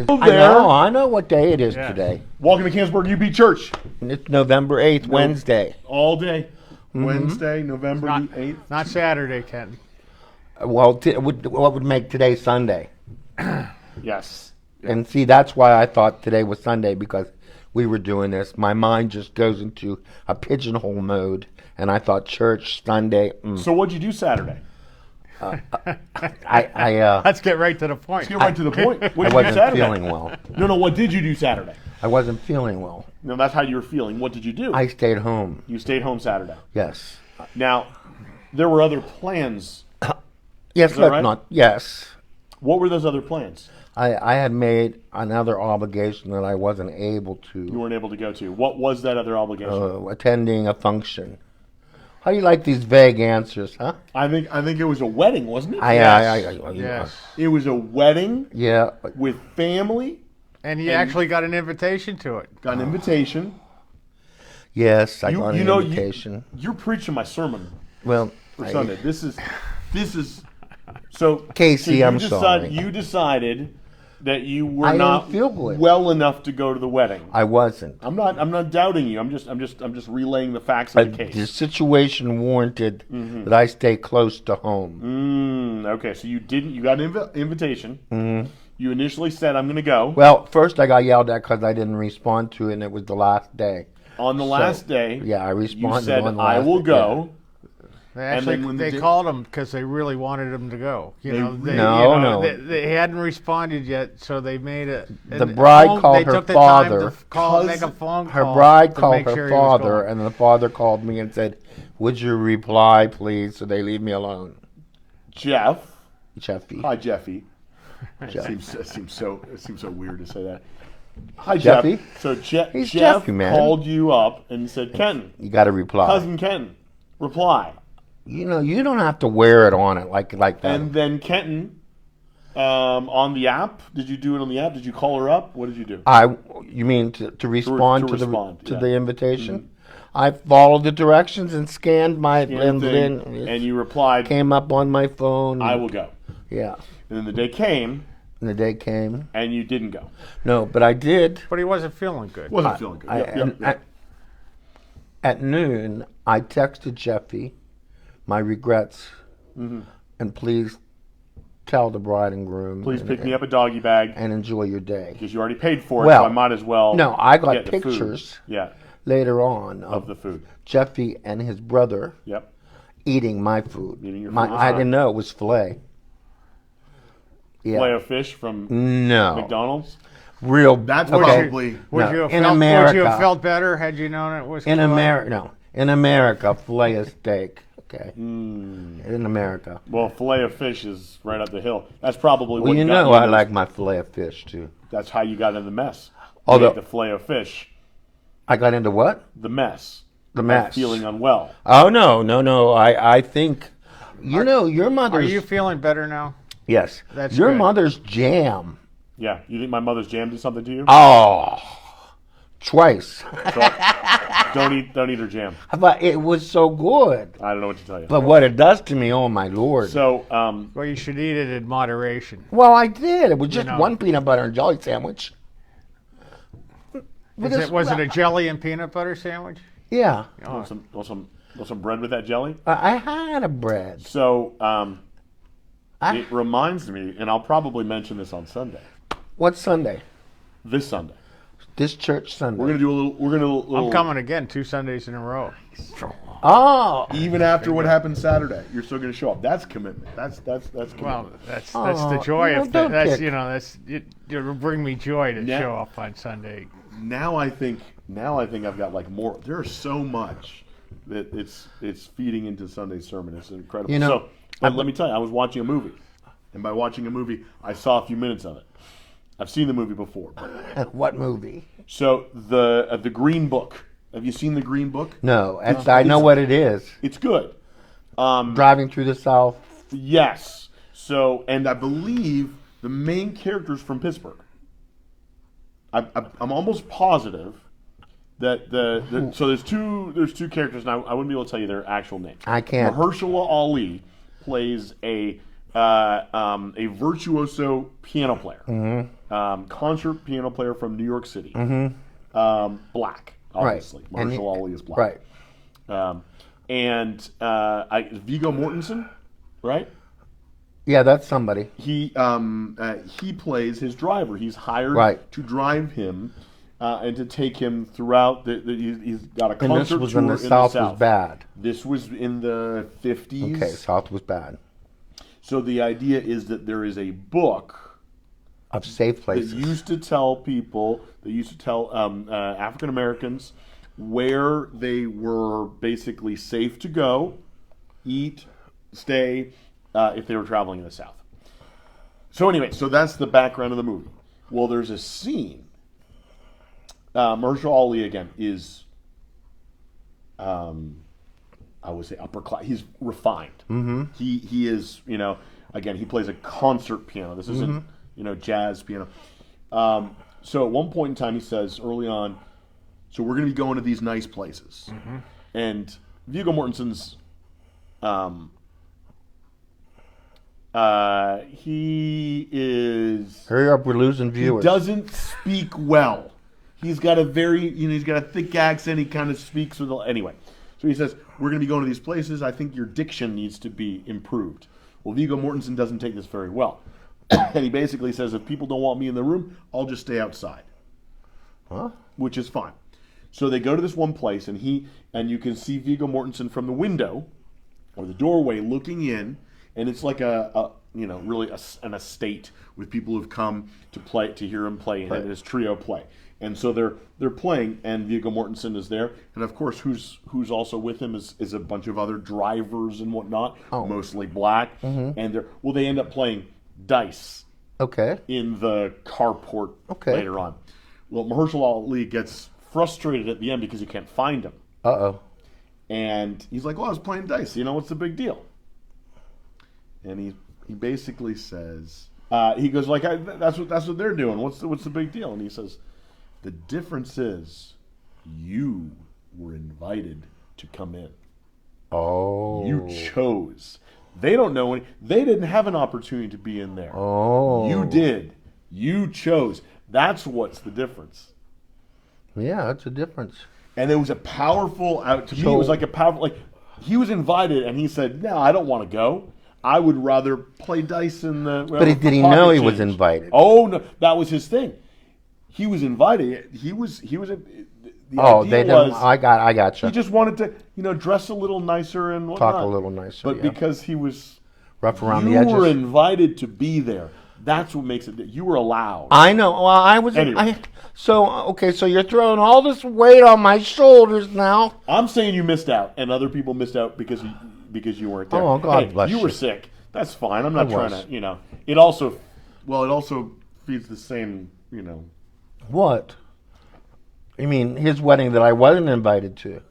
I know what day it is today. Welcome to Canonsburg UP Church. It's November 8th, Wednesday. All day. Wednesday, November the 8th. Not Saturday, Kenton. Well, what would make today Sunday? Yes. And see, that's why I thought today was Sunday, because we were doing this. My mind just goes into a pigeonhole mode, and I thought church, Sunday. So what'd you do Saturday? Let's get right to the point. Let's get right to the point. I What'd you do wasn't Saturday? feeling well. No, what did you do Saturday? I wasn't feeling well. No, that's how you were feeling. What did you do? I stayed home. You stayed home Saturday. Yes. Now, there were other plans. Yes, Is that right? Yes. What were those other plans? I had made another obligation that I wasn't able to. You weren't able to go to. What was that other obligation? Attending a function. How do you like these vague answers, huh? I think it was a wedding, wasn't it? Yes. It was a wedding. Yeah. With family. And you actually got an invitation to it. Got an invitation. Yes, I got an invitation. You're preaching my sermon. Well, for Sunday. This is so Casey, I'm sorry. You decided that you were I not didn't feel good. well enough to go to the wedding. I wasn't. I'm not doubting you. I'm just relaying the facts of the case. The situation warranted that I stay close to home. Okay, so you got an invitation. You initially said, I'm going to go. Well, first I got yelled at because I didn't respond to it, and it was the last day. On the last day, yeah, I responded. You said, on the last I will day. go. Yeah. They called him because they really wanted him to go. No. They hadn't responded yet, so they made it. The bride called her father. Make a phone call. Her bride called her father, and the father called me and said, "Would you reply, please, so they leave me alone?" Jeffy. Hi, Jeffy. It seems so weird to say that. Hi, Jeffy. So Jeff Jeffy, man. Called you up and said, "Kenton, you got to reply. Cousin Kenton, reply." You don't have to wear it on it like that. And then Kenton, on the app, did you do it on the app? Did you call her up? What did you do? You mean to respond to the invitation? Mm-hmm. I followed the directions and scanned my and you replied. Came up on my phone. I will go. Yeah. And then the day came. And you didn't go. No, but I did. But he wasn't feeling good. At noon, I texted Jeffy my regrets, and please tell the bride and groom. Please pick me up a doggy bag and enjoy your day. Because you already paid for it, so I might as well. No, I got pictures. Yeah. Later on of the food. Jeffy and his brother. Yep. Eating my food. Eating your food. I didn't know it was filet. Yeah. Filet of fish from McDonald's. Real. That's probably. Would you have felt better had you known it was in America? No, in America, filet of steak. Okay. In America. Well, filet of fish is right up the hill. That's probably what. Well, I like my filet of fish too. That's how you got into the mess. Although the filet of fish. I got into what? The mess. The mess. Feeling unwell. Oh no! I think, your mother's. Are you feeling better now? Yes. That's your good. Mother's jam. Yeah. You think my mother's jam did something to you? Oh, twice. So, don't eat her jam. But it was so good. I don't know what to tell you. But what it does to me, oh my Lord. So, well, you should eat it in moderation. Well, I did. It was just one peanut butter and jelly sandwich. Was it a jelly and peanut butter sandwich? Yeah. Want some bread with that jelly? I had a bread. So, it reminds me, and I'll probably mention this on Sunday. What Sunday? This Sunday. This church Sunday. We're gonna do a little. I'm coming again 2 Sundays in a row. Oh. Even after what happened Saturday, you're still gonna show up. That's commitment. That's commitment. Well, that's the joy of that. It'll bring me joy to show up on Sunday. Now I think I've got like more. There's so much that it's feeding into Sunday's sermon. It's incredible. But let me tell you, I was watching a movie, and by watching a movie, I saw a few minutes of it. I've seen the movie before. What movie? So the Green Book. Have you seen the Green Book? No, I know what it is. It's good. Driving through the South. Yes. So, and I believe the main character's from Pittsburgh. I'm almost positive that so there's two characters, and I wouldn't be able to tell you their actual names. I can't. Mahershala Ali plays a a virtuoso piano player, concert piano player from New York City, black, obviously. Right. Marshall Ali is black. Right. Viggo Mortensen, right? Yeah, that's somebody. He plays his driver. He's hired to drive him and to take him throughout. He's got a concert and this was tour when the South was bad. This was in the 50s. Okay, South was bad. So the idea is that there is a book of safe places that used to tell people, African Americans where they were basically safe to go, eat, stay, if they were traveling in the South. So anyway, that's the background of the movie. Well, there's a scene. Marshall Ali again is, I would say upper class. He's refined. Mm-hmm. He is, again, he plays a concert piano. This isn't, jazz piano. So at one point in time, he says early on, so we're going to be going to these nice places. Mm-hmm. And Viggo Mortensen's, he is... Hurry up, we're losing viewers. He doesn't speak well. He's got a very, he's got a thick accent. He kind of speaks with, anyway. So he says, we're going to be going to these places. I think your diction needs to be improved. Well, Viggo Mortensen doesn't take this very well. And he basically says, if people don't want me in the room, I'll just stay outside. Huh? Which is fine. So they go to this one place, and you can see Viggo Mortensen from the window or the doorway looking in, and it's like really an estate with people who've come to hear him play and his trio play. And so they're playing, and Viggo Mortensen is there, and of course, who's also with him is a bunch of other drivers and whatnot, mostly black, and they end up playing dice. Okay. In the carport later on. Well, Mahershala Ali gets frustrated at the end because he can't find him. Uh-oh. And he's like, well, I was playing dice. What's the big deal? And he basically says, he goes like, that's what they're doing. What's the big deal? And he says, the difference is you were invited to come in. Oh. You chose. They don't know they didn't have an opportunity to be in there. Oh. You did. You chose. That's what's the difference. Yeah, that's a difference. And it was a powerful, to me, it was like a powerful, he was invited and he said, no, I don't want to go. I would rather play dice in the... But did he know he was invited? Oh, no, that was his thing. He was invited. He was I got you. He just wanted to, dress a little nicer and whatnot. Talk a little nicer, But because he was... rough around the edges. You were invited to be there. That's what makes it... You were allowed. I know. Well, I was... Anyway. So you're throwing all this weight on my shoulders now. I'm saying you missed out, and other people missed out because you weren't there. Oh, God bless you. You were sick. That's fine. I'm not trying to, It also feeds the same, What? You mean his wedding that I wasn't invited to?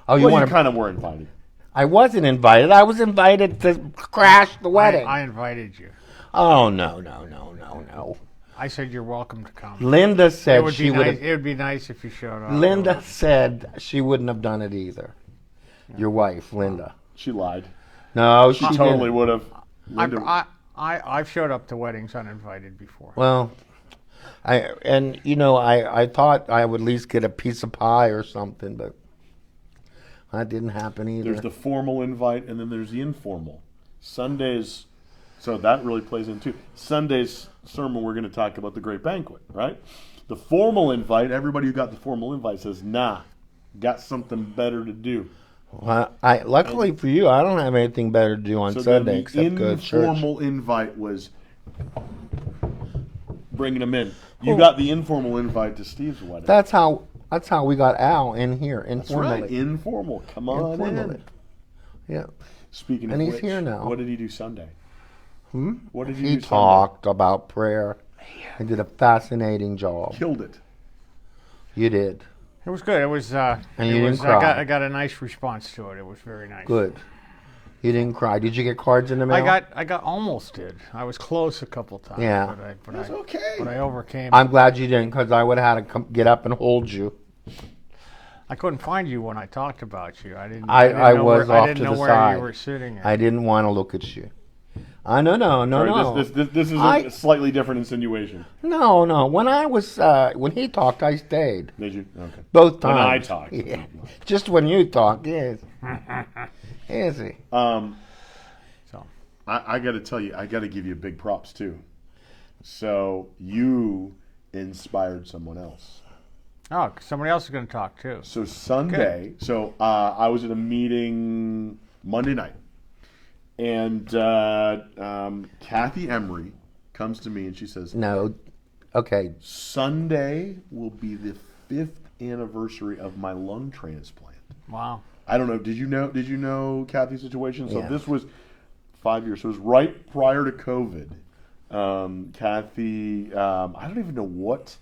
Oh, you kind of were invited. I wasn't invited. I was invited to crash the wedding. I invited you. Oh, no. I said you're welcome to come. Linda said It would be nice if you showed up. Linda said she wouldn't have done it either. Yeah. Your wife, Linda. She lied. No, she totally would have. I've showed up to weddings uninvited before. Well, I thought I would at least get a piece of pie or something, but that didn't happen either. There's the formal invite, and then there's the informal. Sundays, so that really plays in too. Sunday's sermon, we're going to talk about the great banquet, right? The formal invite, everybody who got the formal invite says, nah, got something better to do. Well, luckily for you, I don't have anything better to do on Sunday except go to church. The informal invite was bringing them in. You got the informal invite to Steve's wedding. That's how we got Al in here informally. That's right, informal. Come on in. Yeah. Speaking of he's here now. What did he do Sunday? What did he talked about prayer. He did a fascinating job. Killed it. You did. It was good. It was. And you didn't cry. I got a nice response to it. It was very nice. Good. You didn't cry. Did you get cards in the mail? I almost did. I was close a couple times. Yeah. But that's okay. But I overcame. I'm glad you didn't, because I would have had to get up and hold you. I couldn't find you when I talked about you. I didn't. I was off to the side. I didn't know where you were sitting. I didn't want to look at you. No. This is a slightly different insinuation. No. When he talked, I stayed. Did you? Okay. Both times. When I talked. Yeah. Just when you talked, yes. Easy. So I got to tell you, I got to give you big props too. So you inspired someone else. Oh, somebody else is going to talk too. So Sunday, I was at a meeting Monday night, and Kathy Emery comes to me and she says, No, okay. Sunday will be the 5th anniversary of my lung transplant. Wow. I don't know. Did you know Kathy's situation? So Yeah. this was 5 years. So it was right prior to COVID. Kathy, I don't even know what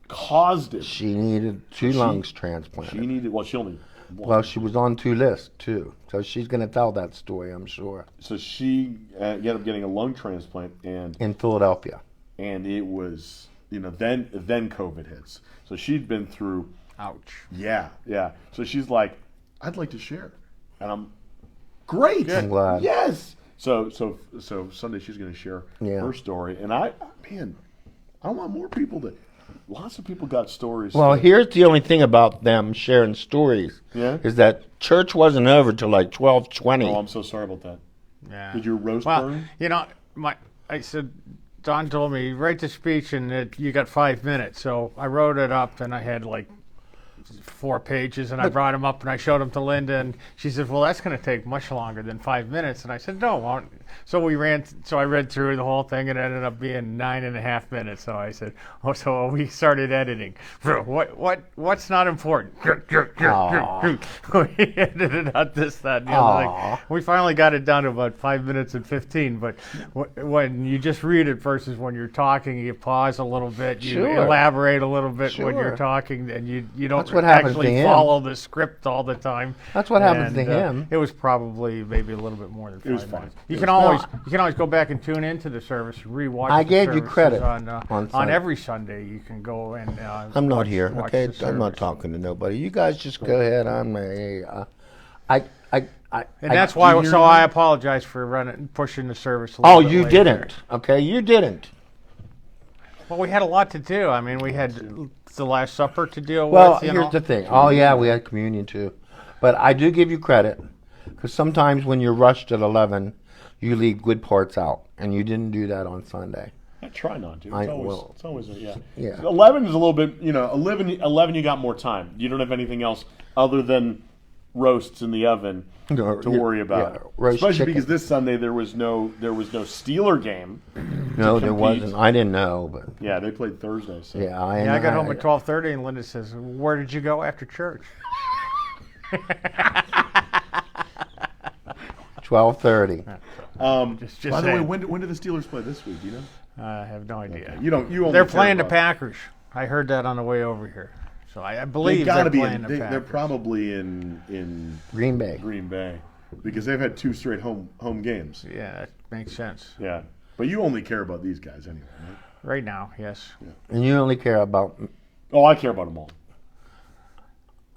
caused it. She needed two lungs transplanted. She needed. Well, she only. Well, she was on 2 lists too, so she's going to tell that story, I'm sure. So she ended up getting a lung transplant, and In Philadelphia. it was then COVID hits. So she'd been through. Ouch. Yeah. So she's like, I'd like to share, and I'm great. I'm glad. Yes. So Sunday she's going to share Yeah. her story, and I want more people to. Lots of people got stories. Well, here's the only thing about them sharing stories. Yeah? Is that church wasn't over till like 12:20. Oh, I'm so sorry about that. Yeah. Did your roast Well, burn? I said, Don told me, write the speech and you got 5 minutes. So I wrote it up and I had like 4 pages and I brought them up and I showed them to Linda and she said, well, that's going to take much longer than 5 minutes. And I said, no, it won't. So I read through the whole thing and it ended up being 9.5 minutes. So I said, so we started editing. What's not important? We edited out this, that, and the other thing. We finally got it down to about 5 minutes and 15. But when you just read it versus when you're talking, you pause a little bit, you Sure. elaborate a little bit when Sure. you're talking, and you don't That's what happens to actually him. follow the script all the time. That's what happens to And, him. It was probably maybe a little bit more than 5 was minutes. fine. You It can always go back and tune into the service, rewatch. I the gave you services credit on on Sunday. every Sunday. You can go and. I'm not watch- here, watch okay? the I'm not service. talking to nobody. You guys just go ahead. And that's why. do you So hear I me? apologize for pushing the service. A little Oh, bit you later. didn't. Okay, you didn't. Well, we had a lot to do. I mean, we had the Last Supper to deal Well, with. here's the thing. Oh, yeah, we had communion too. But I do give you credit because sometimes when you're rushed at 11, you leave good parts out, and you didn't do that on Sunday. I try not to. It's always yeah. Yeah. 11 is a little bit, 11 you got more time. You don't have anything else other than roasts in the oven No, to yeah, worry about. yeah, roast Especially chicken. because this Sunday there was no Steeler game. No, there compete. wasn't. I didn't know, but Yeah, they played Thursday. So. yeah, I got home at 12:30, and Linda says, "Where did you go after church?" 12:30. Just By the way, saying. when do the Steelers play this week? Do you know? I have no idea. You only They're care playing the about- Packers. I heard that on the way over here. So I They believe gotta they're be playing in. the They're Packers. probably in Green Bay. Green Bay because they've had 2 straight home games. Yeah, that makes sense. Yeah, but you only care about these guys anyway, right? Right now, yes. And you only care about. Oh, I care about them all.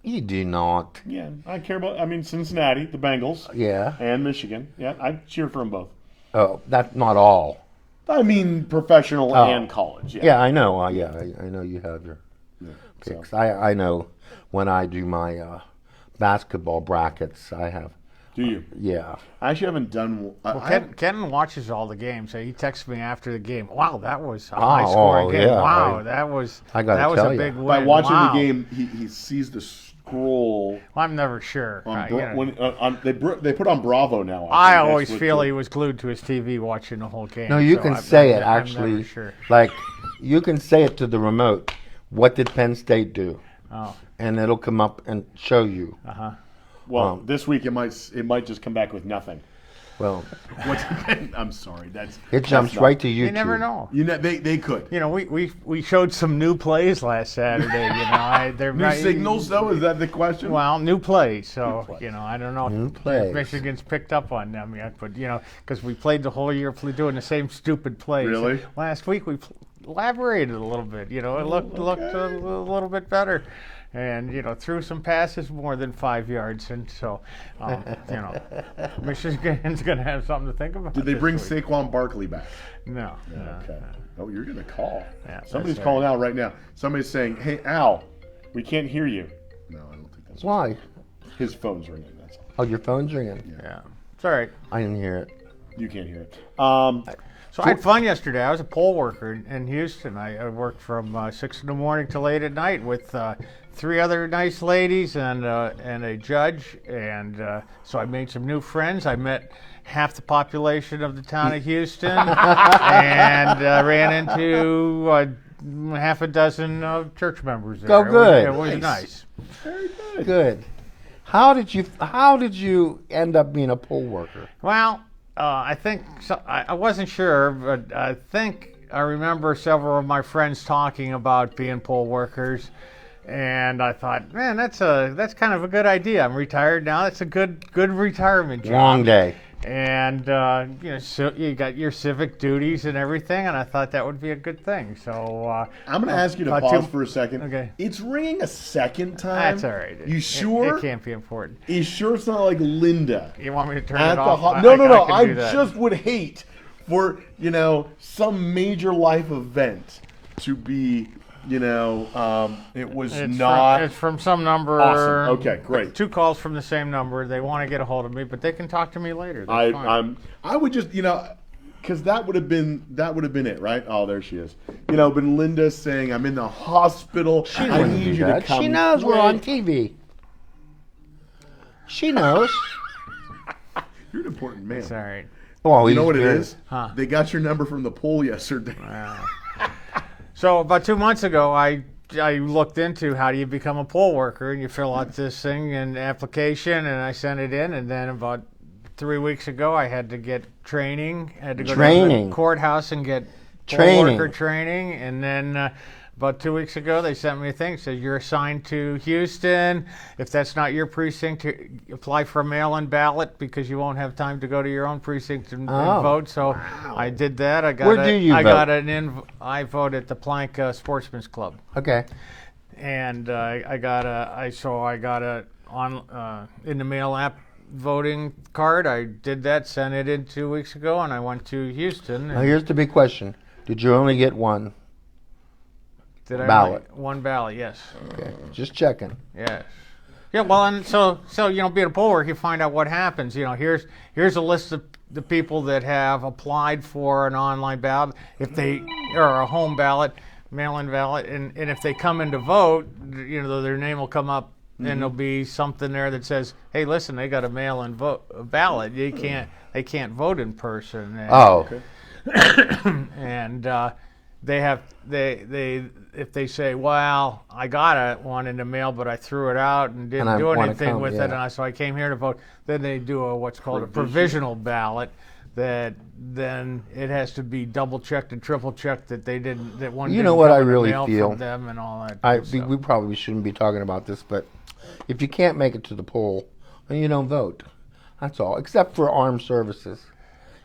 You do not. Yeah, I care about. I mean, Cincinnati, the Bengals, Yeah. and Michigan. Yeah, I cheer for them both. Oh, that's not all. I mean, professional Oh. and college. Yeah. Yeah, I know. Yeah, I know you have your Yeah, so. picks. I know when I do my basketball brackets, I have. Do you? Yeah. I actually haven't done. Well, Kenton watches all the games. So he texts me after the game. Wow, that was a Oh, high-scoring game. yeah, wow, that was I gotta that was tell a ya. big win. by watching Wow. the game, he sees the scroll. I'm never sure. On, You know, they put on Bravo now. I think. always That's feel what he was glued to his TV watching the whole game. No, you so can I'm- say I'm- it I'm actually. never sure. Like, you can say it to the remote. What did Penn State do? Oh, And it'll come up and show you. Well, this week it might just come back with nothing. Well, I'm sorry. it jumps right to YouTube. you never know. They could. You know, we showed some new plays last Saturday. You know, they're New signals though. Is that the question? Well, new plays. So New plays. you know, I don't know New if plays. Michigan's picked up on them yet, but you know, because we played the whole year doing the same stupid plays. Really? Last week elaborated a little bit. It looked a little bit better. And threw some passes more than 5 yards, and so Michigan's going to have something to think about. Did they bring this week. Saquon Barkley back? No. Okay. Oh, you're going to call. Yeah, Somebody's that's calling out right now. Somebody's saying, "Hey, Al, we can't hear you." No, I don't think that's Why? his phone's ringing. That's all. Oh, your phone's ringing. Yeah, it's all right. I didn't hear it. You can't hear it. So I had fun yesterday. I was a poll worker in Houston. I worked from 6 in the morning till 8 at night with 3 other nice ladies and a judge. And so I made some new friends. I met half the population of the town of Houston and ran into half a dozen church members there. Oh, good. It was nice. Very good. Good. How did you end up being a poll worker? Well, I think I wasn't sure, but I think I remember several of my friends talking about being poll workers, and I thought, man, that's kind of a good idea. I'm retired now. That's a good retirement job. Long day. And so you got your civic duties and everything, and I thought that would be a good thing. So I'm going to ask you to pause for a second. Okay. It's ringing a second time. That's all right. You sure? It can't be important. You sure it's not like Linda? You want me to turn At it the off? No. can I do that. just would hate for some major life event to be, it was not. It's from some number. Awesome. Okay, great. 2 calls from the same number. They want to get a hold of me, but they can talk to me later. That's fine. I would just, because that would have been it, right? Oh, there she is. But Linda saying, "I'm in the hospital. I Wouldn't need do you to that. come." She knows we're on TV. She knows. You're an important man. It's all right. Well, You know what it is? Huh. They got your number from the poll yesterday. So about 2 months ago, I looked into how do you become a poll worker, and you fill out this thing and application, and I sent it in, and then about 3 weeks ago, I had to get training. I had to go to the courthouse and get poll worker training, and then about 2 weeks ago, they sent me a thing that says you're assigned to Houston. If that's not your precinct, apply for a mail-in ballot because you won't have time to go to your own precinct and vote. So I did that. I got Where do you vote? I vote at the Plank Sportsman's Club, Okay. and I got a in the mail app voting card. I did that, sent it in 2 weeks ago, and I went to Houston. Now here's the big question: did you only get one? Did I Ballot. One ballot, yes. Okay, just checking. Yes. Yeah, well, and so being a poll worker, you find out what happens. Here's a list of the people that have applied for an online ballot, or a home ballot, mail-in ballot, and if they come in to vote, their name will come up, and there'll be something there that says, "Hey, listen, they got a mail-in ballot. They can't vote in person." And, Okay. and if they say, "Well, I got one in the mail, but I threw it out and didn't do anything with it, and so I came here to vote," then they do what's called a provisional ballot. That then it has to be double checked and triple checked that they didn't. That one. You know what I really mail feel? From them and all that. We probably shouldn't be talking about this, but if you can't make it to the poll, then you don't vote. That's all, except for armed services.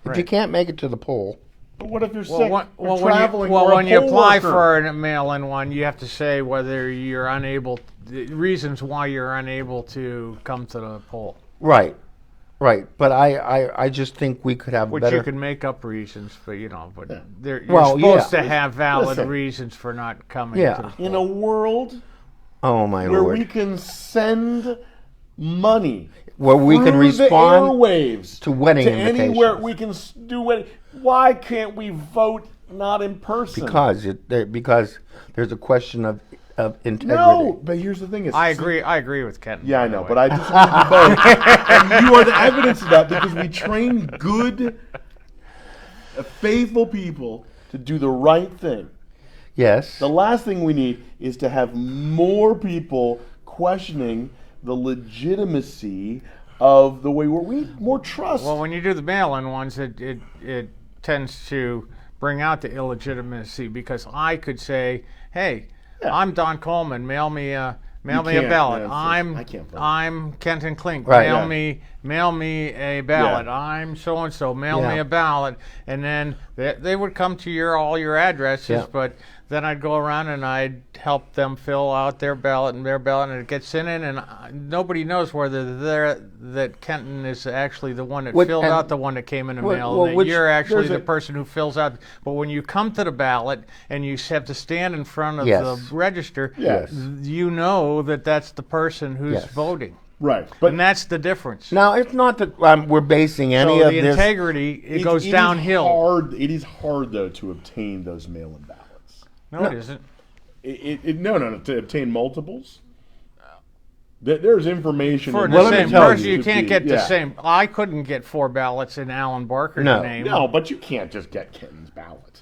If you can't make it to the poll. But what if you're sick or traveling? When you apply for a mail-in one, you have to say whether you're unable, reasons why you're unable to come to the poll. Right. But I just think we could have Which better. you can make up reasons, but you're Well, supposed yeah. to have valid Listen. reasons for not coming. Yeah. To the poll. In a world Oh my where Lord! we can send money, Where we can through respond the airwaves to wedding to anywhere invitations. we can do wedding. Why can't we vote not in person? Because there's a question of integrity. No, but here's the thing: I agree with Kenton. Yeah, I by the know, way. but I disagree with you both. And you are the evidence of that because we train good, faithful people to do the right thing. Yes. The last thing we need is to have more people questioning the legitimacy of the way we need more trust. Well, when you do the mail-in ones, it tends to bring out the illegitimacy because I could say, "Hey, I'm Don Coleman. Mail me a Mail me a can't, ballot. yeah, I can't vote. I'm Kenton Klink. Right. Mail me a ballot. Yeah. I'm so and so. Mail Yeah. me a ballot. And then they would come to all your addresses, Yeah. but then I'd go around and I'd help them fill out their ballot, and it gets sent in, and nobody knows whether that Kenton is actually the one that filled out the one that came in the mail, and that you're actually the person who fills out. But when you come to the ballot and you have to stand in front of the register, Yes. you know that that's the person who's voting. Right. And that's the difference. Now, it's not that we're basing any So of the this. integrity, it goes downhill. It is hard, though, to obtain those mail-in ballots. No, it isn't. No. To obtain multiples, there's information. For in the there same that person, you could can't be- get the yeah. same. I couldn't get 4 ballots in Alan Barker's No. name. No, but you can't just get Kenton's ballot.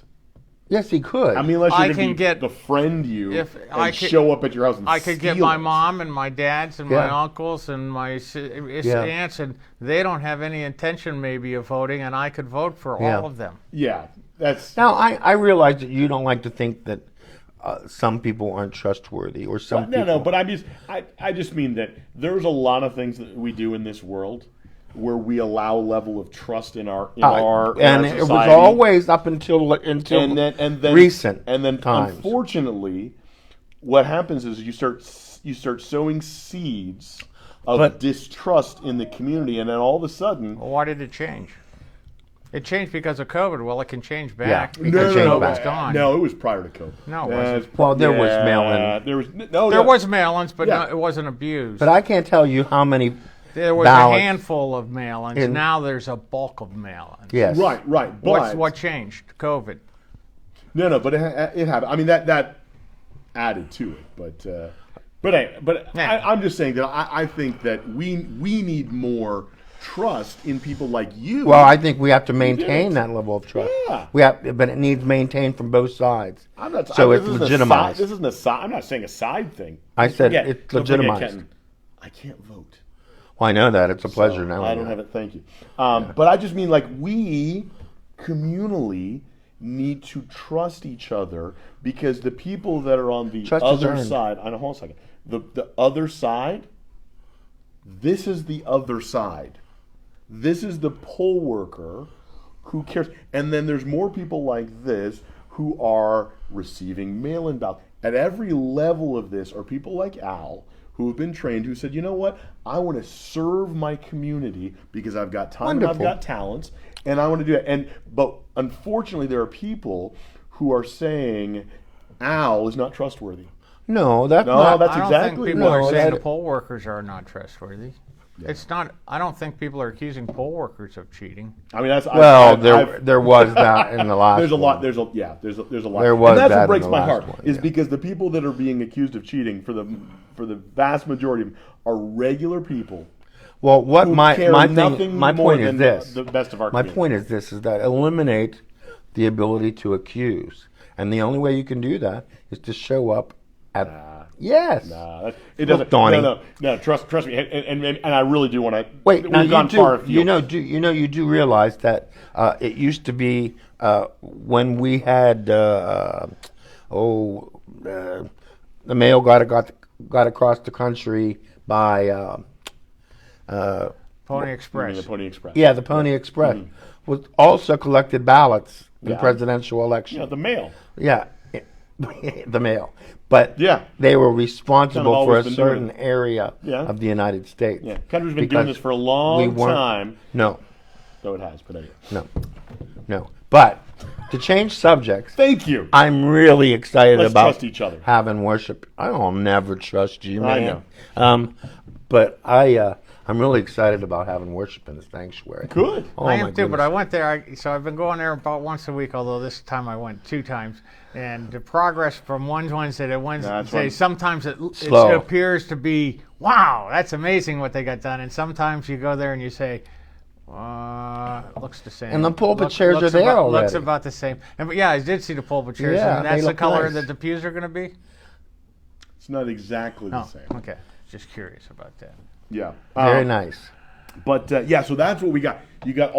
Yes, he could. I mean, unless I you're can going get- to befriend you if and I could- show up at your house and I could get steal my it. mom and my dad's and my uncles and my aunts, and they don't have any intention maybe of voting, and I could vote for all of them. Yeah, that's now, I realize that you don't like to think that some people aren't trustworthy, or some people. no. But I just mean that there's a lot of things that we do in this world where we allow a level of trust in our and it was society. always up until and then recent and then times. Unfortunately, what happens is you start sowing seeds of distrust in the community, and then all of a sudden, Well, why did it change? It changed because of COVID. Well, it can change back Yeah. because No, COVID's gone. No, it was prior to COVID. No, it wasn't. Well, there was mail-in. There was mail-ins, but Yeah. it wasn't abused. But I can't tell you how many. There was ballots. a handful of mail-ins. Now there's a bulk of mail-ins. Yes. Right. But What changed? COVID. No, but it happened. I mean that added to it, but I'm just saying that I think that we need more trust in people like you. Well, I think we have to maintain that level of trust. Yeah. But it needs maintained from both sides. It's it's legitimized. This isn't a side. I'm not saying a side thing. I said Forget- it's don't forget, legitimized. Kenton, I can't vote. Well, I know that. It's a pleasure So, now. I don't have it. Thank you. But I just mean like we communally need to trust each other, because the people that are on the Trust is other earned. side. I know. Hold on a second. The other side. This is the other side. This is the poll worker who cares. And then there's more people like this who are receiving mail-in ballots. At every level of this are people like Al, who have been trained, who said, you know what, I want to serve my community because I've got time and I've got talents, and I want to do it. But unfortunately, there are people who are saying Al is not trustworthy. No, that's No, not. that's I don't exactly think people right. are saying that- the poll workers are not trustworthy. It's not. I don't think people are accusing poll workers of cheating. I mean, that's Well, there was that in the last. There's a lot. one. There's a lot. There was and that's that what in breaks the my last heart one, is yeah. because the people that are being accused of cheating for the vast majority of them are regular people. Well, what who my care my nothing thing, my more point is than this. the best of our My community. point is this: is that eliminate the ability to accuse, and the only way you can do that is to show up at. Yes. It doesn't. Donnie. No. Trust me, and I really do want to. Wait, now we've gone far afield. you do realize that it used to be when we had the mail got across the country by Pony Express. The Pony Express. yeah, the Pony Express was also collected ballots in Yeah. presidential elections. Yeah, the mail. Yeah, the mail. But Yeah. they were Kind responsible of for a always been doing certain it. area Yeah. of the United States. Yeah, country's been doing Because this for a long weren't- time. No, So it has, but anyway. no. But to change subjects, Thank you. I'm really excited Let's about trust each other. having worship. I'll never trust you, I man. But I'm really excited about having worship in the sanctuary. Good. Oh, I my am too, but goodness. I went there. So I've been going there about once a week. Although this time I went 2 times, and the progress from one Wednesday to Wednesday, That's right. sometimes it Slow. appears to be wow, that's amazing what they got done, and sometimes you go there and you say. It looks the same. And the pulpit chairs are there already. Looks about the same. And but yeah, I did see the pulpit chairs, Yeah, and they that's the look color nice. that the pews are going to be. It's not exactly the Oh, same. okay. Just curious about that. Yeah. Very nice. But yeah, so that's what we got. You got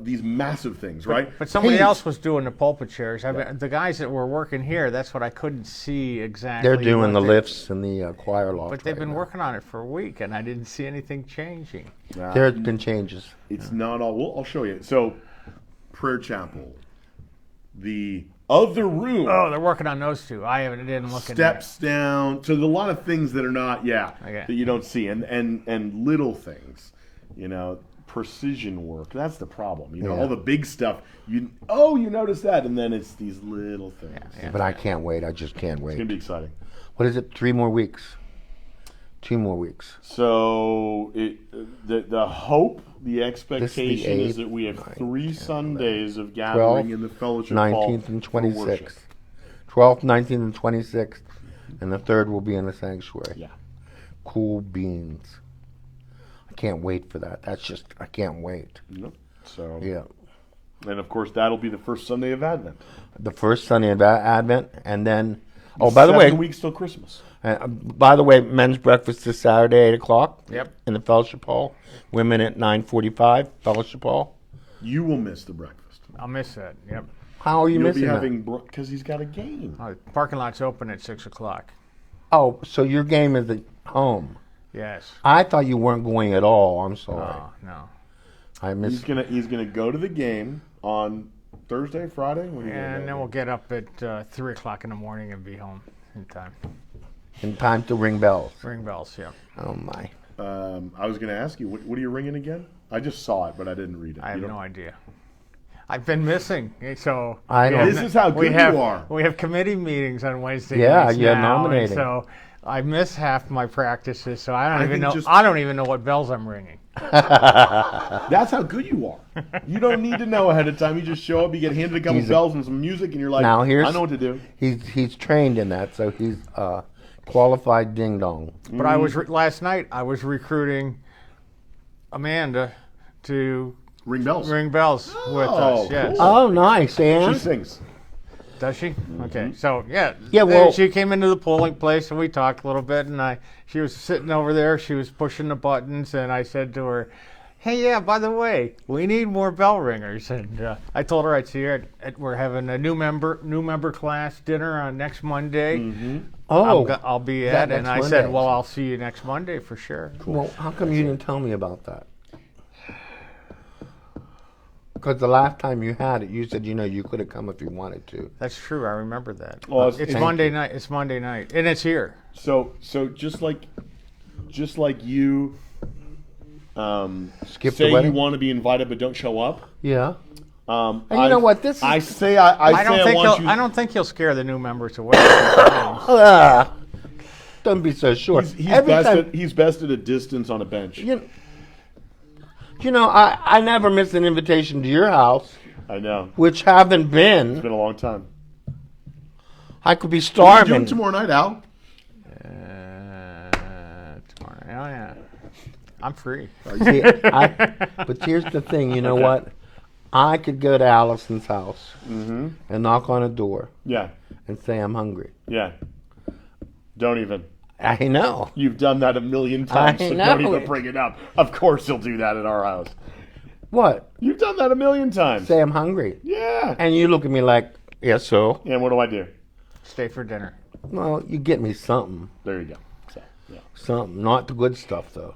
these massive things, right? But somebody Hey. else was doing the pulpit chairs. I mean, the guys that were working here, that's what I couldn't see exactly. They're doing what the they- lifts and the choir loft. But they've right been now. working on it for a week, and I didn't see anything changing. There have been changes. It's not all. Well, I'll show you. So, prayer chapel, the other room. Oh, they're working on those two. I didn't look in there. Steps down. So there's a lot of things that are not, Okay. that you don't see, and little things, precision work. That's the problem. Yeah. All the big stuff. You notice that, and then it's these little things. Yeah. But I can't wait. I just can't It's wait. gonna be exciting. What is it? 3 more weeks. 2 more weeks. So the hope, the expectation is 8th, that we have 9th, 3 10th, Sundays of gathering in the fellowship hall 19th and for worship. 26th. 12th, 19th, and 26th. And the 3rd will be in the sanctuary. Yeah. Cool beans. I can't wait for that. I can't wait. Yep. So Yeah. and of course that'll be the first Sunday of Advent. The first Sunday of Advent. And then, by the way, 7 weeks till Christmas. men's breakfast is Saturday, 8 o'clock. Yep. In the fellowship hall. Women at 9:45, fellowship hall. You will miss the breakfast. I'll miss that. Yep. How are you You'll missing be that? having because he's got a game. The parking lot's open at 6 o'clock. Oh, so your game is at home. Yes. I thought you weren't going at all. I'm sorry. Oh, no. I missed. He's gonna go to the game on Thursday, Friday. When are you gonna And go? then we'll get up at 3 o'clock in the morning and be home in time. In time to ring bells. Ring bells, yeah. Oh my. I was gonna ask you, what are you ringing again? I just saw it, but I didn't read it. I have You no don't- idea. I've been missing, so I know. This is how good you are. We have committee meetings on Wednesday Yeah, nights you're now, and nominating. so I miss half my practices, so I don't even think know. just- I don't even know what bells I'm ringing. That's how good you are. You don't need to know ahead of time. You just show up, you get handed a couple He's a- bells and some music, and you're like, Now here's- I know what to do. He's trained in that, so he's qualified ding dong. But I was last night. I was recruiting Amanda to Ring bells. ring bells with us. Yes. cool. Oh, nice, She and sings. Does she? Okay. So yeah. Yeah, well- she came into the polling place and we talked a little bit, and she was sitting over there. She was pushing the buttons, and I said to her, "Hey, yeah, by the way, we need more bell ringers." And I told her I'd see her. We're having a new member class dinner on next Monday. oh, I'll be that at, and next I said, Monday. "Well, I'll see you next Monday for sure." well, how come you didn't tell me about that? Because the last time you had it, you said you could have come if you wanted to. That's true. I remember that. Well, It's thank Monday night. It's Monday night, and it's here. So just like you Skip say the wedding. you want to be invited but don't show up. Yeah. And And you know what? This is. I say I want you. I don't think he'll scare the new members away. Don't be so sure. He's Every best time, he's best at a distance on a bench. I never miss an invitation to your house, I know. which haven't It's been. been a long time. I could be What are you starving. doing tomorrow night, Al? Tomorrow. Oh yeah. I'm free. See, but here's the thing. You know what? I could go to Allison's house and knock on a door Yeah. and say I'm hungry. Yeah. Don't even. I know. You've done that a million times, I so don't know even it. bring it up. Of course he'll do that at our house. What? You've done that a million times. Say I'm hungry. Yeah. And you look at me like, yeah, so? And what do I do? Stay for dinner. Well, you get me something. There you go. So, yeah. Something. Not the good stuff, though.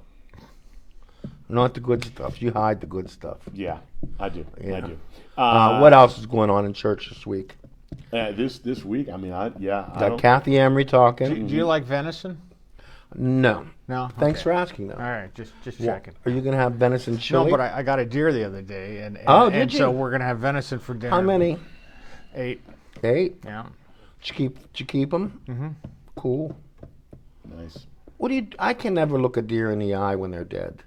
Not the good stuff. You hide the good stuff. Yeah, I do. Yeah. I do. What else is going on in church this week? This week, I mean, I Got don't. Kathy Emery talking. Do you like venison? No. No. Thanks Okay. for asking, though. All right, just Well, checking. Are you going to have venison No, chili? but I got a deer the other day, and Oh, did so you? we're gonna have venison for dinner. How many? 8. 8? Yeah. Did you keep them? Mm-hmm. Cool. Nice. I can never look a deer in the eye when they're dead.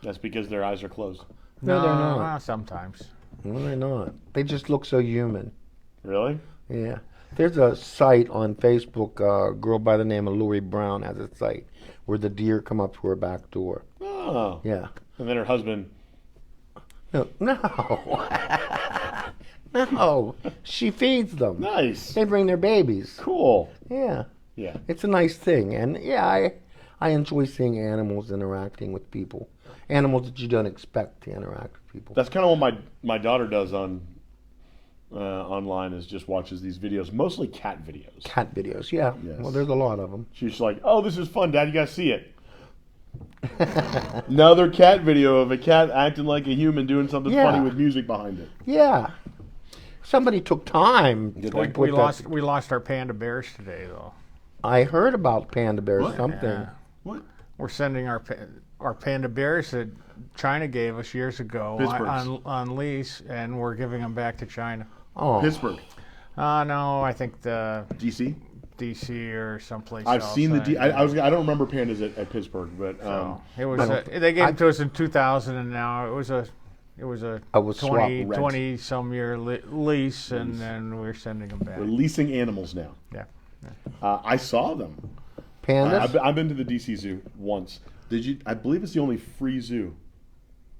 That's because their eyes are closed. No, they're not. well, sometimes. No, they're not. They just look so human. Really? Yeah. There's a site on Facebook, a girl by the name of Lori Brown has a site where the deer come up to her back door. Oh. Yeah. And then her husband. No. No. She feeds them. Nice. They bring their babies. Cool. Yeah. Yeah. It's a nice thing. And yeah, I I enjoy seeing animals interacting with people. Animals that you don't expect to interact with people. That's kind of what my daughter does on online, is just watches these videos, mostly cat videos. Cat videos, yeah. Yes. Well, there's a lot of them. She's like, "Oh, this is fun, Dad. You gotta see it." Another cat video of a cat acting like a human doing something Yeah. funny with music behind it. Yeah. Somebody took time. Did to they? put that- We lost our panda bears today, though. I heard about panda bears. What? Something. Yeah. What? We're sending our panda bears that China gave us years ago on lease, and we're giving them back to China. Oh, Pittsburgh, No, I think the DC. DC or someplace I've else. seen the. I don't remember pandas at Pittsburgh, but So it was. They gave it to us in 2000, and now it was a I was 20 some year lease, and then we're sending them back. we're leasing animals now. Yeah. I saw them. pandas. I've been to the DC Zoo once. Did you? I believe it's the only free zoo.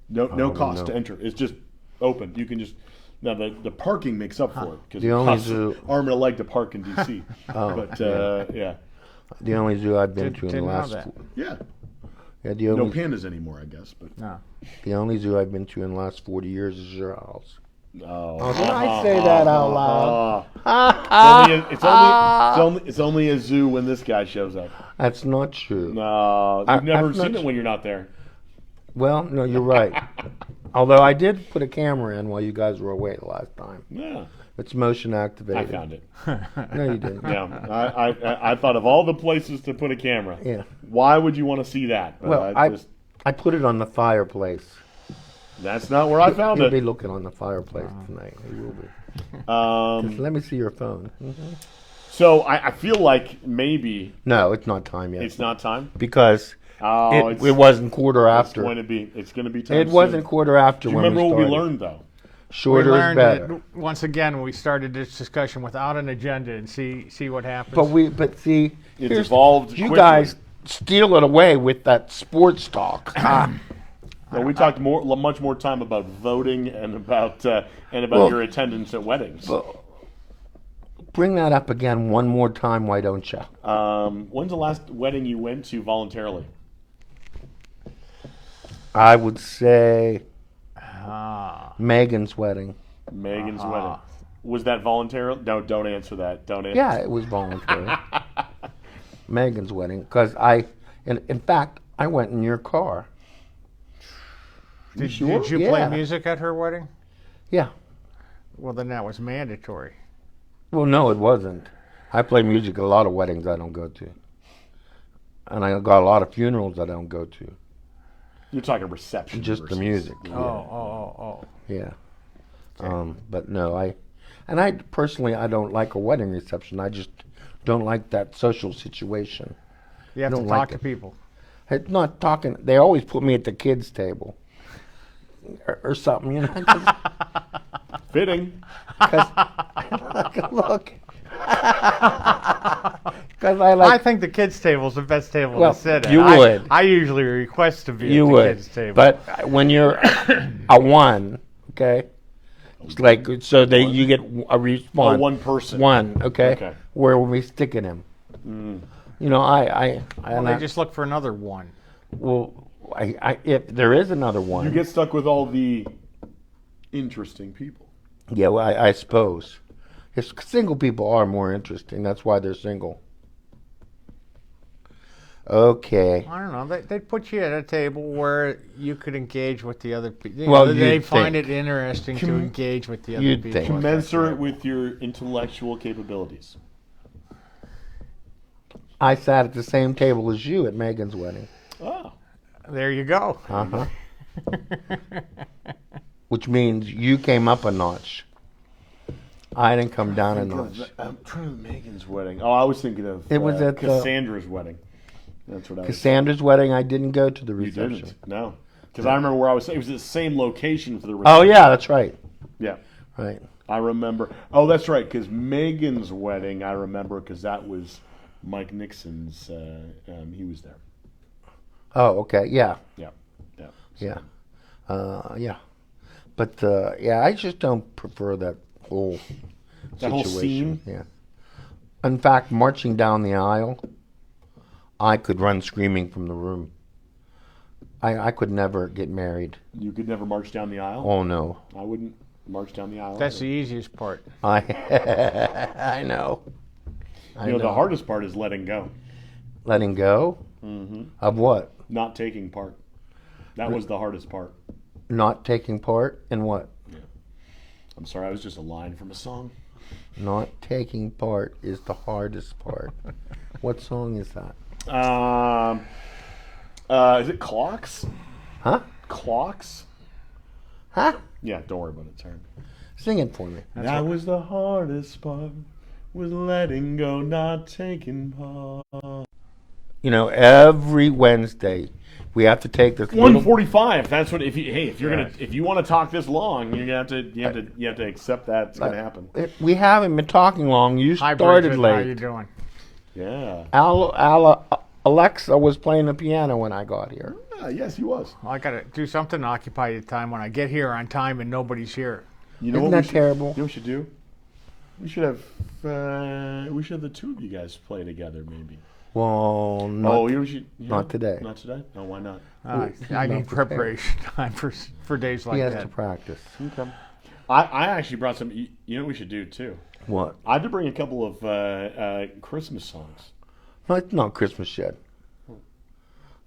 No cost no. to enter. It's just open. You can just. Now the parking makes up for it because The it only costs zoo- an arm and a leg to park in DC. But yeah, The only zoo I've been to in the Didn't know last. that. yeah. Yeah, the No only pandas anymore, I guess. But No. the only zoo I've been to in the last 40 years is your house. oh, Did I say that out loud? it's only a zoo when this guy shows up. That's not true. No, I- you've never I've seen not- it when you're not there. Well, no, you're right. Although I did put a camera in while you guys were away the last time. Yeah, It's motion activated. I found it. No, you didn't. Yeah, I thought of all the places to put a camera. Yeah. Why would you want to see that? But Well, I put it on the fireplace. that's not where I found You'll be it. looking on the fireplace tonight. You will be. Um, Let me see your phone. so I feel like maybe No, it's not time yet. it's not time. Because Oh, it wasn't quarter It's after. going to be. It's going to be time. It wasn't soon. quarter after Do you when remember we what we started. learned though? Shorter we is learned better. that once again we started this discussion without an agenda and see what happens. But see, It's here's- evolved you quickly. guys steal it away with that sports talk. No, we talked much more time about voting and about Well- your attendance at weddings. Bring that up again one more time, why don't you? When's the last wedding you went to voluntarily? I would say Ah. Megan's wedding. Megan's wedding. Was that voluntary? No, don't answer that. Don't answer. Yeah, it was voluntary. Megan's wedding, because in fact, I went in your car. Did sure? you Yeah. play music at her wedding? Yeah. Well, then that was mandatory. Well, no, it wasn't. I play music at a lot of weddings I don't go to, and I got a lot of funerals I don't go to. You're talking reception. Just the versus- music. Oh. Yeah. Okay. But no, I personally I don't like a wedding reception. I just don't like that social situation. You have to don't talk like to it. people. It's not talking. They always put me at the kids' table or something, you know. Fitting. Look. Because I like. I think the kids' table is the best table Well, to sit at. you would. I usually request to be You at the would, kids' table. but when you're a one, okay, it's like so you get a response. one person. One, okay. Okay. Where are we sticking him? You know, well, they just look for another one. if there is another one, You get stuck with all the interesting people. yeah, well, I suppose. If single people are more interesting, that's why they're single. Okay. I don't know. They put you at a table where you could engage with the other people. Well, they you'd find think. it interesting to engage with the other You'd people. think. at that Commensurate table. with your intellectual capabilities. I sat at the same table as you at Megan's wedding. Oh. There you go. Uh-huh. Which means you came up a notch. I didn't come down a notch. I'm trying to Megan's wedding. Oh, I was thinking of It was at the- Cassandra's wedding. That's what I was. Cassandra's wedding, I didn't go to the You reception. didn't? No. Because I remember where I was. It was the same location for the Oh, reception. yeah, that's right. Yeah. Right. I remember. Oh, that's right. Because Megan's wedding, I remember because that was Mike Nixon's. He was there. Oh, okay. Yeah. Yeah. Yeah. Yeah. Yeah. But, yeah, I just don't prefer that whole That whole situation. scene? Yeah. In fact, marching down the aisle, I could run screaming from the room. I could never get married. You could never march down the aisle? Oh, no. I wouldn't march down the aisle. That's either. the easiest part. I know. I know. The hardest part is letting go. Letting go? Of what? Not taking part. That was the hardest part. Not taking part in what? I'm sorry, I was just a line from a song. Not taking part is the hardest part. What song is that? Is it Clocks? Huh? Clocks? Huh? Yeah, don't worry about it, Taryn. Sing it for me. That was the hardest part, was letting go, not taking part. You know, every Wednesday we have to take this 1:45. That's what. If you want to talk this long, you have to accept that it's gonna happen. We haven't been talking long. You Hi, started Bridget. late. How you doing? Yeah. Alexa was playing the piano when I got here. Yes, he was. Well, I got to do something to occupy the time when I get here on time and nobody's here. You know Isn't what that terrible? You know what we should do? We should have the two of you guys play together, maybe. Well, not today. Not today? No, why not? I need preparation time for days like He has that. to practice. Okay. I actually brought some. You know what we should do too? What? I had to bring a couple of Christmas songs. No, it's not Christmas yet.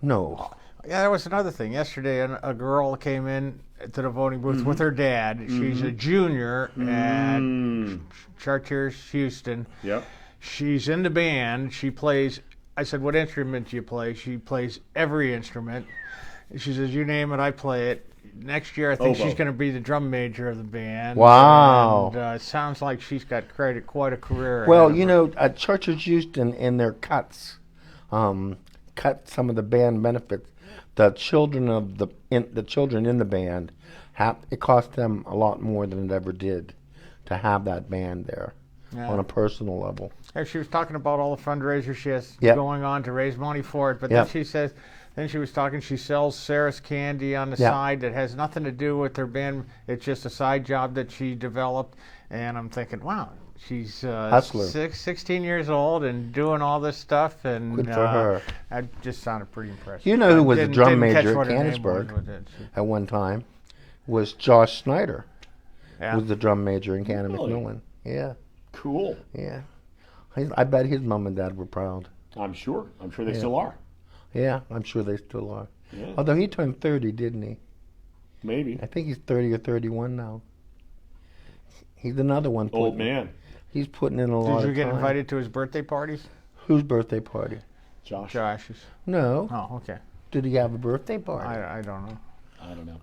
No. Yeah, that was another thing. Yesterday, a girl came in to the voting booth with her dad. She's a junior at Chartiers, Houston. Yep. She's in the band. She plays. I said, "What instrument do you play?" She plays every instrument. She says, "You name it, I play it." Next year, I think she's going to be the drum major of the band. Wow. And it sounds like she's got quite a career. Well, ahead of you her. know, at Church of Houston, in their cuts, cut some of the band benefits. The children in the band it cost them a lot more than it ever did to have that band there on a personal level. And she was talking about all the fundraisers she has Yep. going on to raise money for it. But Yep. then she says, she was talking, she sells Sarah's candy on the Yep. side that has nothing to do with her band. It's just a side job that she developed. And I'm thinking, wow, she's Hustler. 16 years old and doing all this stuff. And Good for her. That just sounded pretty impressive. You know who was the drum Didn't catch major what at her name was Canonsburg with it. at one time? Was Josh Snyder. Yeah. Was the drum major in Cannon Really? McMillan. Yeah, Cool. yeah. I bet his mom and dad were proud. I'm sure they still are. Yeah, I'm sure they still are. Yeah. Although he turned 30, didn't he? Maybe. I think he's 30 or 31 now. He's another one. Old man. He's putting in a lot of time. Did you get invited to his birthday parties? Whose birthday party? Josh. Josh's. No. Oh, okay. Did he have a birthday party? I don't know. I don't know.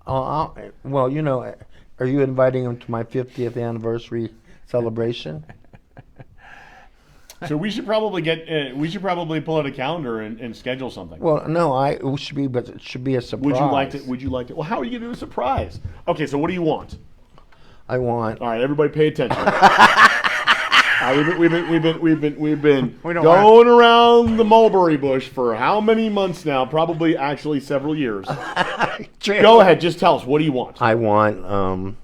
Well, you know, are you inviting him to my 50th anniversary celebration? So we should probably pull out a calendar and schedule something. Well, no, it should be, but it should be a surprise. Would you like to? Well, how are you going to do a surprise? Okay, so what do you want? I want. All right, everybody, pay attention. We've been We don't going around the mulberry bush for how many months now? Probably, actually, several years. Go ahead, just tell us. What do you want? I want.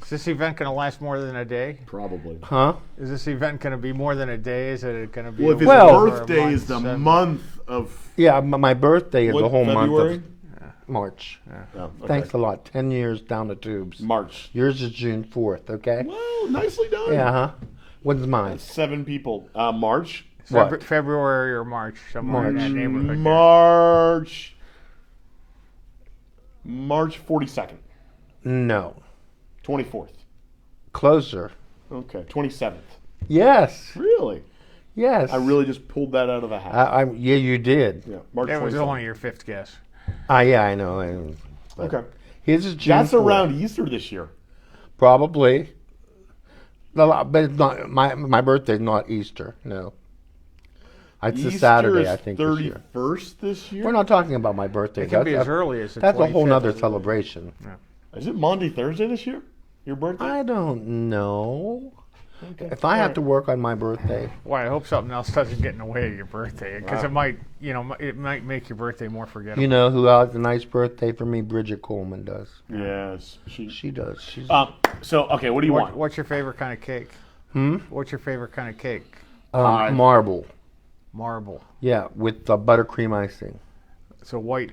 Is this event going to last more than a day? Probably. Huh? Is this event going to be more than a day? Is it going to be? Well, if his Well- birthday is the month of Yeah, my birthday is the whole February? month of March. Oh, okay. Thanks a lot. 10 years down the tubes. March. Yours is June 4th, okay? Well, nicely done. Yeah, huh? When's mine? 7 people. March. What? February or March, somewhere in that neighborhood. there. March 42nd. No. 24th. Closer. Okay. 27th. Yes. Really? Yes. I really just pulled that out of a hat. Yeah, you did. Yeah. March That was 27th. only your fifth guess. Yeah, I know. But Okay. His is June That's 4th. around Easter this year. Probably. But it's not. My birthday's not Easter. No. It's a Saturday, I think. This year. 31st this year? We're not talking about my birthday. It can be as early as the That's a whole 25th. nother celebration. Is it Monday, Thursday this year? Your birthday? I don't know. Okay. If I have to work on my birthday, Well, I hope something else doesn't get in the way of your birthday, because it might make your birthday more forgettable. you know who has a nice birthday for me? Bridget Coleman does. Yes. She does. She's Okay, what do you want? What's your favorite kind of cake? What's your favorite kind of cake? marble. Marble. Yeah, with buttercream icing. So white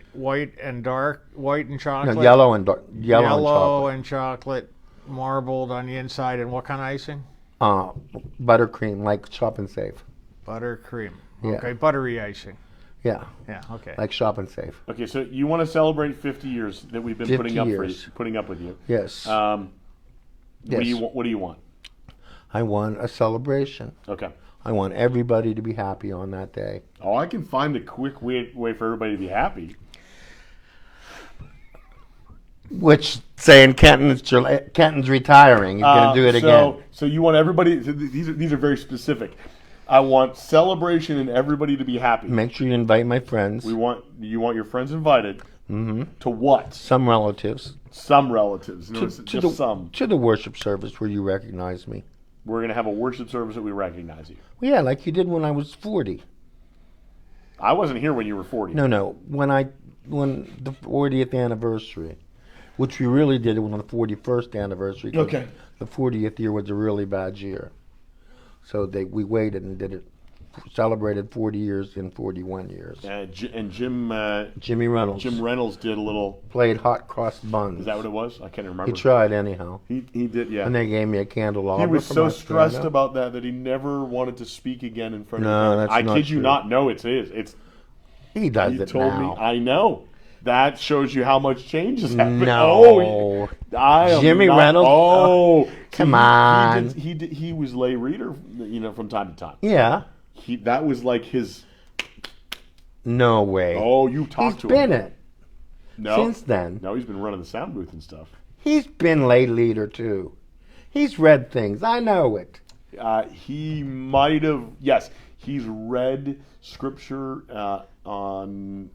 and dark, white and chocolate. No, yellow and yellow and chocolate. and chocolate, marbled on the inside, and what kind of icing? Buttercream, like Shop and Save. Buttercream. Yeah. Okay, buttery icing. Yeah, Yeah. Okay. like Shop and Save. Okay, so you want to celebrate 50 years that we've been 50 putting up years. putting up with you. Yes. What Yes. do you want? What do you want? I want a celebration. Okay. I want everybody to be happy on that day. Oh, I can find a quick way for everybody to be happy. Which, saying Kenton's retiring, he's going to do it again. So you want everybody? These are very specific. I want celebration and everybody to be happy. Make sure you invite my friends. You want your friends invited. Mm-hmm. To what? Some relatives. Some relatives. No, some. To the worship service where you recognize me. We're going to have a worship service that we recognize you. Well, yeah, like you did when I was 40. I wasn't here when you were 40. No. When the 40th anniversary, which we really did it on the 41st anniversary. Okay. The 40th year was a really bad year. So we waited and did it. Celebrated 40 years in 41 years. And Jimmy Reynolds. Jim Reynolds did a little. Played hot cross buns. Is that what it was? I can't remember. He tried anyhow. He did, yeah. And they gave me a candelabra. He was for so my stressed piano. about that he never wanted to speak again in front No, of that's I not kid you true. not. No, it's his. He does He it told now. me. I know. That shows you how much change has happened. No. Jimmy Reynolds? Oh, Come on. He was lay reader, from time to time. Yeah. That was like his. No way. Oh, you talked to He's him. been it No. since then. No, he's been running the sound booth and stuff. He's been lay leader too. He's read things. I know it. He might have. Yes, he's read scripture on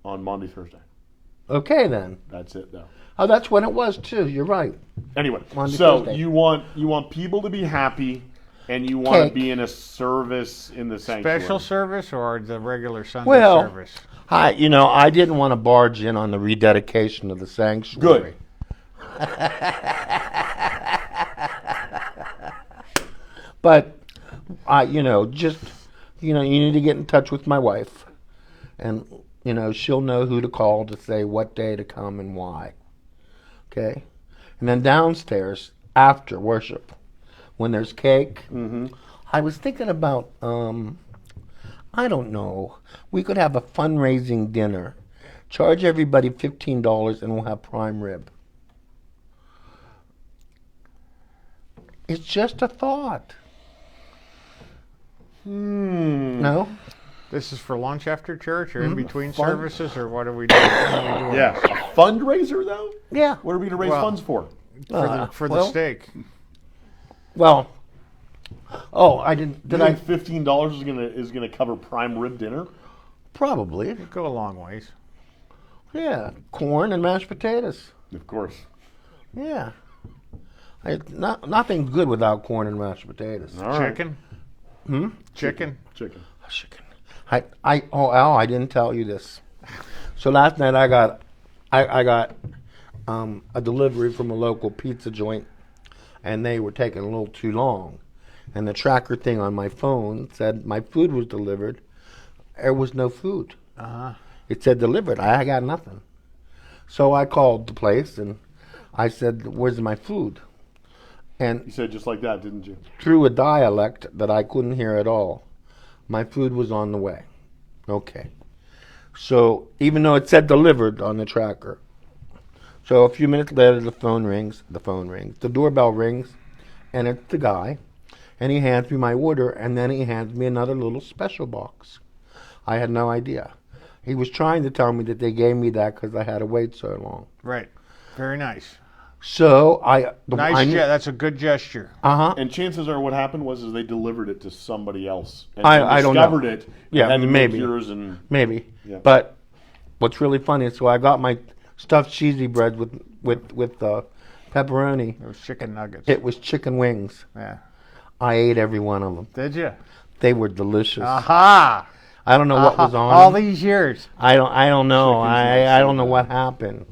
Monday, Thursday. Okay then. That's it, though. Oh, that's when it was too. You're right. Anyway, Monday, so Thursday. you want people to be happy, and you want to Cake. be in a service in the sanctuary. Special service or the regular Sunday Well, service? I didn't want to barge in on the rededication of the sanctuary. Good. But you need to get in touch with my wife, and she'll know who to call to say what day to come and why. Okay, and then downstairs after worship, when there's cake, I was thinking about I don't know. We could have a fundraising dinner, charge everybody $15, and we'll have prime rib. It's just a thought. No? This is for lunch after church or in between Fun- services, or what are we doing? Yeah, a fundraiser though. Yeah. What are we going to raise Well- funds for? For the well- steak. Well, I didn't. Did You I? think $15 is gonna cover prime rib dinner? Probably. Go a long ways. Yeah. Corn and mashed potatoes. Of course. Yeah. Nothing good without corn and mashed potatoes. All right. Chicken? Chicken? Chicken. Chicken. Al, I didn't tell you this. So last night I got a delivery from a local pizza joint, and they were taking a little too long. And the tracker thing on my phone said my food was delivered. There was no food. It said delivered. I got nothing. So I called the place and I said, "Where's my food?" And You said just like that, didn't you? through a dialect that I couldn't hear at all, my food was on the way. Okay. So even though it said delivered on the tracker, so a few minutes later the phone rings, the doorbell rings, and it's the guy, and he hands me my order, and then he hands me another little special box. I had no idea. He was trying to tell me that they gave me that because I had to wait so long. Right. Very nice. So That's a good gesture. And chances are, what happened was they delivered it to somebody else. And I don't know. discovered it. Yeah, and had to make maybe. yours and Maybe. Yeah. But what's really funny is, so I got my stuffed cheesy bread with pepperoni. It was chicken nuggets. It was chicken wings. Yeah. I ate every one of them. Did you? They were delicious. Aha! I don't know what was on all them. these years. I don't know. Chicken's I don't know what happened.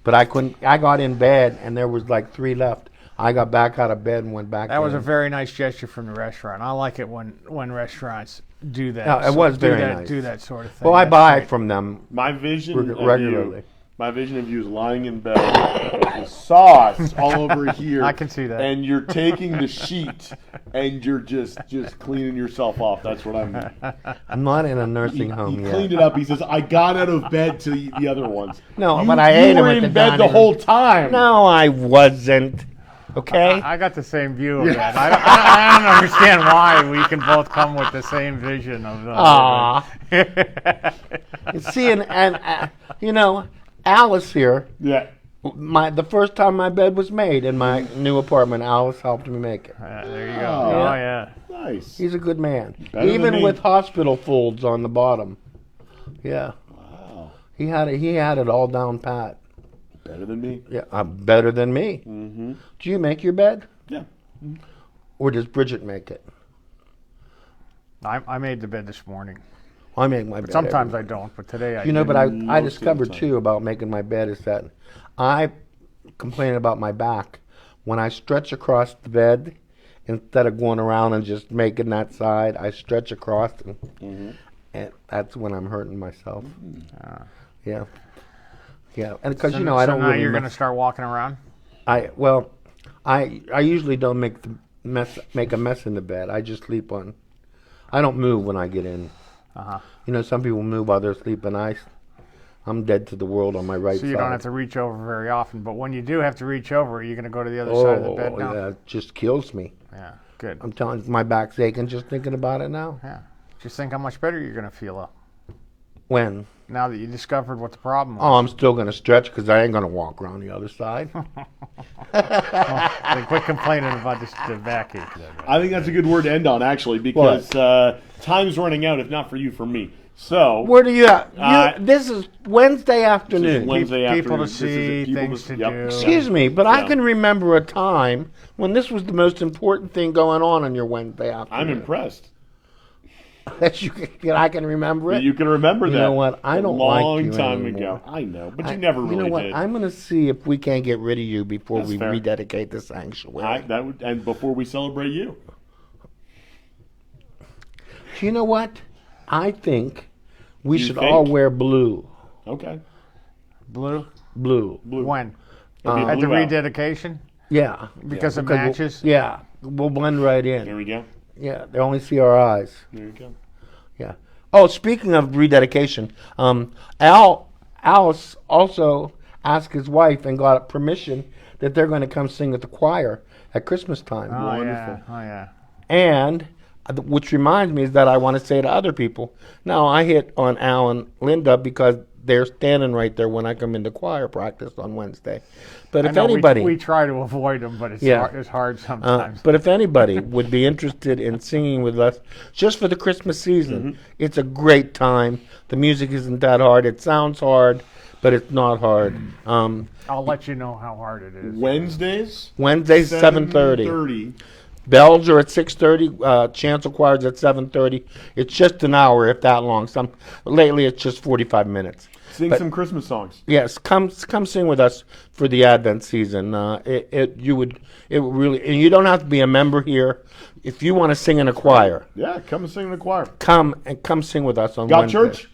But I got in bed and there was like 3 left. I got back out of bed and went back. That was in. a very nice gesture from the restaurant. I like it when restaurants do that. Yeah, it was very nice. Do that sort of thing. Well, I That's buy great. from them My vision regularly. My vision of you is lying in bed with the sauce all over here. I can see that. And you're taking the sheet and you're just cleaning yourself off. That's what I'm. I'm not in a nursing He home yet. cleaned it up. He says, "I got out of bed to eat the other ones." No, but I ate You them were at in the bed the dining whole room. time. No, I wasn't. Okay. I got the same view of that. I don't understand why we can both come with the same vision of that. See, you know, Alice here. Yeah. The first time my bed was made in my new apartment, Alice helped me make it. There you go. Oh. Oh, yeah. Nice. He's a good man, Better than even me. with hospital folds on the bottom. Yeah, Wow. he had it all down pat. Better than me. Yeah, better than me. Mm-hmm. Do you make your bed, Yeah. or does Bridget make it? I made the bed this morning. I make my bed. But sometimes every I don't. But today I You know, did. but I Most of the discovered time. too about making my bed is that I complain about my back. When I stretch across the bed, instead of going around and just making that side, I stretch across, and that's when I'm hurting myself. Yeah, yeah, and because So, you know I so don't now really. you're going to start walking around? I usually don't make a mess in the bed. I just sleep on. I don't move when I get in. Uh-huh. You know, some people move while they're sleeping. I'm dead to the world on my right So side. you don't have to reach over very often. But when you do have to reach over, you're going to go to the other side of the bed now? Yeah, it just kills me. Yeah, good. I'm telling you, my back's aching just thinking about it now. Yeah. Just think how much better you're going to feel When? now that you discovered what the problem Oh, was. I'm still going to stretch because I ain't going to walk around the other side. Then quit complaining about the backache. I think that's a good word to end on, actually, because time's running out, if not for you, for me. So, Where do you at? This is Wednesday afternoon. Wednesday People to afternoon. This is it. see, People things to yep. do. Excuse me, but I Yeah. can remember a time when this was the most important thing going on your Wednesday afternoon. I'm impressed. That I can remember it. You can remember that. You know what? I don't a long like you time anymore. ago. I know, but you never really You know what? did. I'm going to see if we can't get rid of you before That's we fair. rededicate the sanctuary. That would, and before we celebrate you. You know what? I think we You should think? all wear blue. Okay. Blue? Blue. Blue. When? It'll be At the blue out. rededication? Yeah. Because of Because we'll- matches? Yeah. We'll blend right There in. we go. Yeah. They only see our eyes. There you go. Yeah. Oh, speaking of rededication, Alice also asked his wife and got permission that they're going to come sing at the choir at Christmas time. Oh, Wonderful. yeah. Oh, yeah. And which reminds me is that I want to say to other people, now I hit on Al and Linda because they're standing right there when I come into choir practice on Wednesday. But I if know anybody, we try to avoid them, but it's, Yeah. it's hard sometimes. but if anybody would be interested in singing with us just for the Christmas season, it's a great time. The music isn't that hard. It sounds hard, but it's not hard. I'll let you know how hard it is. Wednesdays, Wednesday's 7:30. 7:30. Bells are at 6:30. Chancel choir's at 7:30. It's just an hour, if that long. Lately it's just 45 minutes. Sing But- some Christmas songs. Yes, come sing with us for the Advent season. It would really, and you don't have to be a member here. If you want to sing in a choir, Yeah, come and sing in the choir. come sing with us on Got Wednesday. church?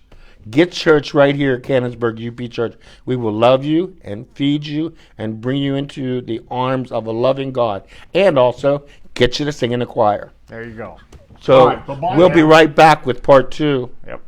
Get church right here at Canonsburg UP Church. We will love you and feed you and bring you into the arms of a loving God, and also get you to sing in a choir. There you go. So All right, bye-bye we'll be now. right back with part 2. Yep.